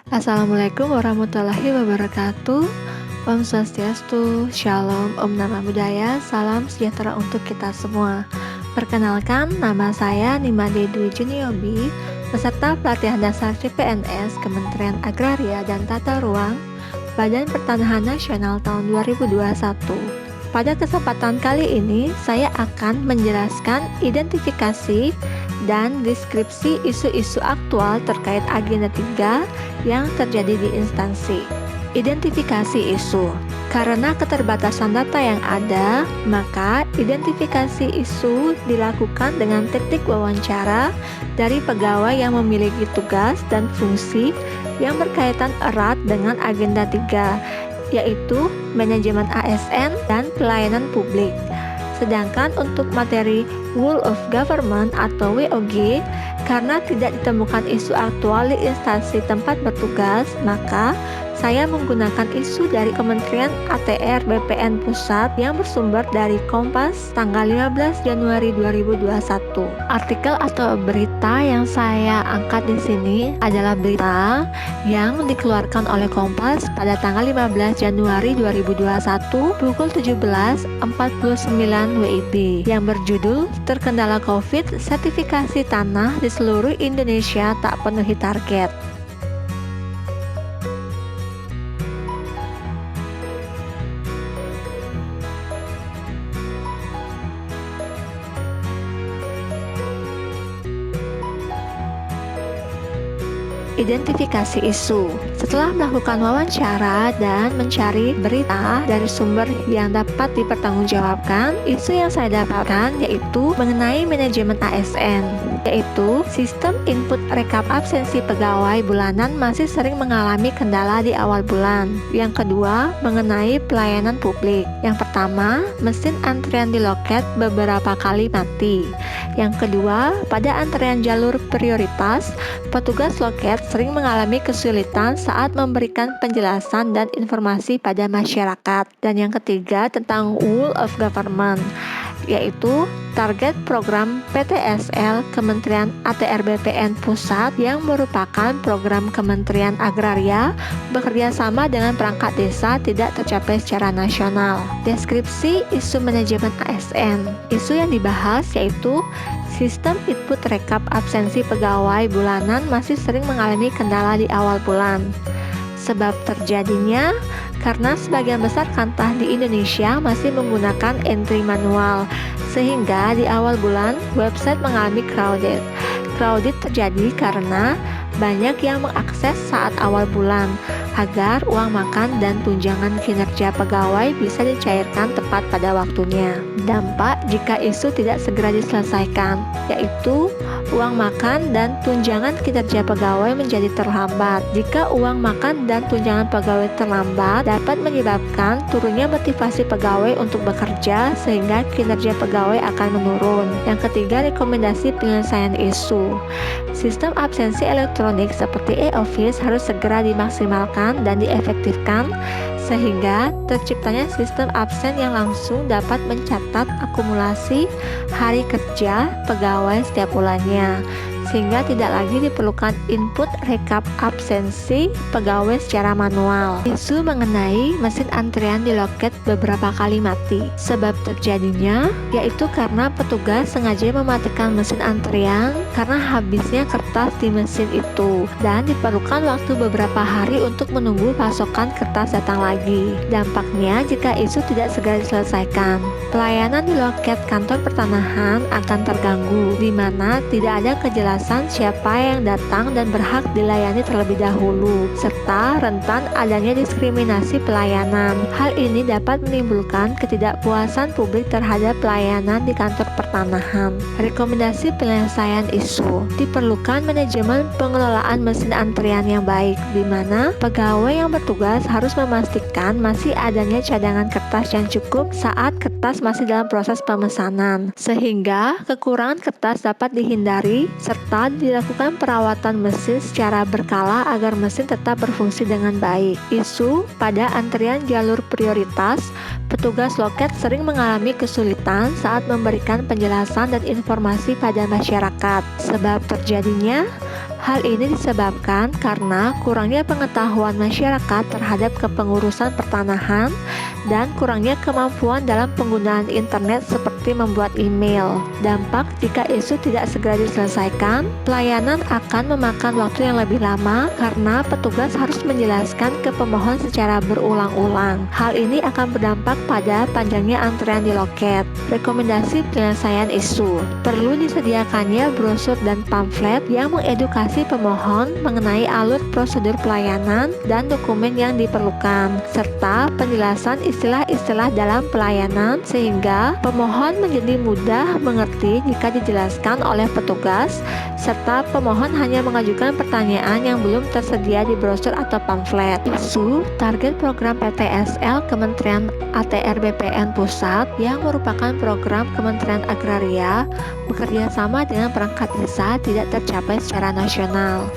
Assalamualaikum warahmatullahi wabarakatuh. Om Swastiastu, Shalom, Om Nama Budaya, salam sejahtera untuk kita semua. Perkenalkan, nama saya Nimade Dwi Juniobi, peserta pelatihan dasar CPNS Kementerian Agraria dan Tata Ruang, Badan Pertanahan Nasional tahun 2021. Pada kesempatan kali ini, saya akan menjelaskan identifikasi dan deskripsi isu-isu aktual terkait agenda 3 yang terjadi di instansi. Identifikasi isu. Karena keterbatasan data yang ada, maka identifikasi isu dilakukan dengan teknik wawancara dari pegawai yang memiliki tugas dan fungsi yang berkaitan erat dengan agenda 3, yaitu manajemen ASN dan pelayanan publik. Sedangkan untuk materi Whole of Government atau WOG, karena tidak ditemukan isu aktual di instansi tempat bertugas, maka saya menggunakan isu dari Kementerian ATR BPN Pusat yang bersumber dari Kompas tanggal 15 Januari 2021. Artikel atau berita yang saya angkat di sini adalah berita yang dikeluarkan oleh Kompas pada tanggal 15 Januari 2021 pukul 17.49 WIB yang berjudul Terkendala COVID, sertifikasi tanah di seluruh Indonesia tak penuhi target. Identifikasi isu. Setelah melakukan wawancara dan mencari berita dari sumber yang dapat dipertanggungjawabkan, isu yang saya dapatkan yaitu mengenai manajemen ASN, yaitu sistem input rekap absensi pegawai bulanan masih sering mengalami kendala di awal bulan. Yang kedua, mengenai pelayanan publik. Yang pertama, mesin antrian di loket beberapa kali mati. Yang kedua, pada antrean jalur prioritas, petugas loket sering mengalami kesulitan saat memberikan penjelasan dan informasi pada masyarakat. Dan yang ketiga, tentang Whole of Government, yaitu target program PTSL Kementerian ATR BPN Pusat yang merupakan program Kementerian Agraria bekerja sama dengan perangkat desa tidak tercapai secara nasional. Deskripsi isu manajemen ASN. Isu yang dibahas yaitu sistem input rekap absensi pegawai bulanan masih sering mengalami kendala di awal bulan. Sebab terjadinya karena sebagian besar kantor di Indonesia masih menggunakan entry manual, sehingga di awal bulan website mengalami crowded. Crowded terjadi karena banyak yang mengakses saat awal bulan agar uang makan dan tunjangan kinerja pegawai bisa dicairkan tepat pada waktunya. Dampak jika isu tidak segera diselesaikan, yaitu uang makan dan tunjangan kinerja pegawai menjadi terhambat. Jika uang makan dan tunjangan pegawai terlambat, dapat menyebabkan turunnya motivasi pegawai untuk bekerja sehingga kinerja pegawai akan menurun. Yang ketiga, rekomendasi penyelesaian isu. Sistem absensi elektronik seperti e-office harus segera dimaksimalkan dan diefektifkan sehingga terciptanya sistem absen yang langsung dapat mencatat akumulasi hari kerja pegawai setiap bulannya, sehingga tidak lagi diperlukan input rekap absensi pegawai secara manual. Isu mengenai mesin antrian di loket beberapa kali mati. Sebab terjadinya yaitu karena petugas sengaja mematikan mesin antrian karena habisnya kertas di mesin itu dan diperlukan waktu beberapa hari untuk menunggu pasokan kertas datang lagi. Dampaknya jika isu tidak segera diselesaikan, pelayanan di loket kantor pertanahan akan terganggu, di mana tidak ada kejelasan siapa yang datang dan berhak dilayani terlebih dahulu, serta rentan adanya diskriminasi pelayanan. Hal ini dapat menimbulkan ketidakpuasan publik terhadap pelayanan di kantor pertanahan. Rekomendasi penyelesaian isu. Diperlukan manajemen pengelolaan mesin antrian yang baik, di mana pegawai yang bertugas harus memastikan masih adanya cadangan kertas yang cukup saat kertas masih dalam proses pemesanan, sehingga kekurangan kertas dapat dihindari, serta dilakukan perawatan mesin secara berkala agar mesin tetap berfungsi dengan baik. Isu pada antrian jalur prioritas, petugas loket sering mengalami kesulitan saat memberikan penjelasan dan informasi pada masyarakat. Sebab terjadinya Hal ini disebabkan karena kurangnya pengetahuan masyarakat terhadap kepengurusan pertanahan dan kurangnya kemampuan dalam penggunaan internet seperti membuat email. Dampak jika isu tidak segera diselesaikan, pelayanan akan memakan waktu yang lebih lama karena petugas harus menjelaskan ke pemohon secara berulang-ulang. Hal ini akan berdampak pada panjangnya antrean di loket. Rekomendasi penyelesaian isu: perlu disediakannya brosur dan pamflet yang mengedukasi pemohon mengenai alur prosedur pelayanan dan dokumen yang diperlukan, serta penjelasan istilah-istilah dalam pelayanan sehingga pemohon menjadi mudah mengerti jika dijelaskan oleh petugas, serta pemohon hanya mengajukan pertanyaan yang belum tersedia di brosur atau pamflet. Isu target program PTSL Kementerian ATR BPN Pusat yang merupakan program Kementerian Agraria bekerja sama dengan perangkat desa tidak tercapai secara nasional.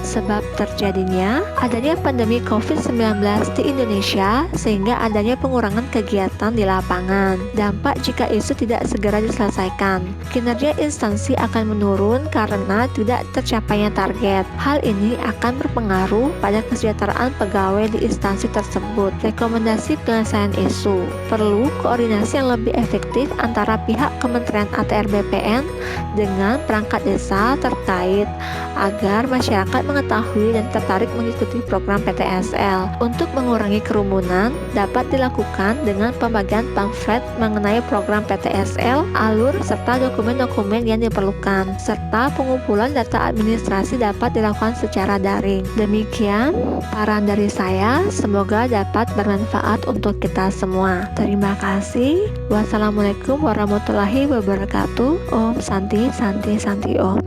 Sebab terjadinya adanya pandemi COVID-19 di Indonesia sehingga adanya pengurangan kegiatan di lapangan. Dampak jika isu tidak segera diselesaikan: kinerja instansi akan menurun karena tidak tercapainya target. Hal ini akan berpengaruh pada kesejahteraan pegawai di instansi tersebut. Rekomendasi penyelesaian isu: perlu koordinasi yang lebih efektif antara pihak Kementerian ATR BPN dengan perangkat desa terkait agar masyarakat mengetahui dan tertarik mengikuti program PTSL. Untuk mengurangi kerumunan, dapat dilakukan dengan pembagian pamflet mengenai program PTSL, alur, serta dokumen-dokumen yang diperlukan, serta pengumpulan data administrasi dapat dilakukan secara daring. Demikian saran dari saya, semoga dapat bermanfaat untuk kita semua. Terima kasih. Wassalamualaikum warahmatullahi wabarakatuh. Om Santi Santi Santi Om.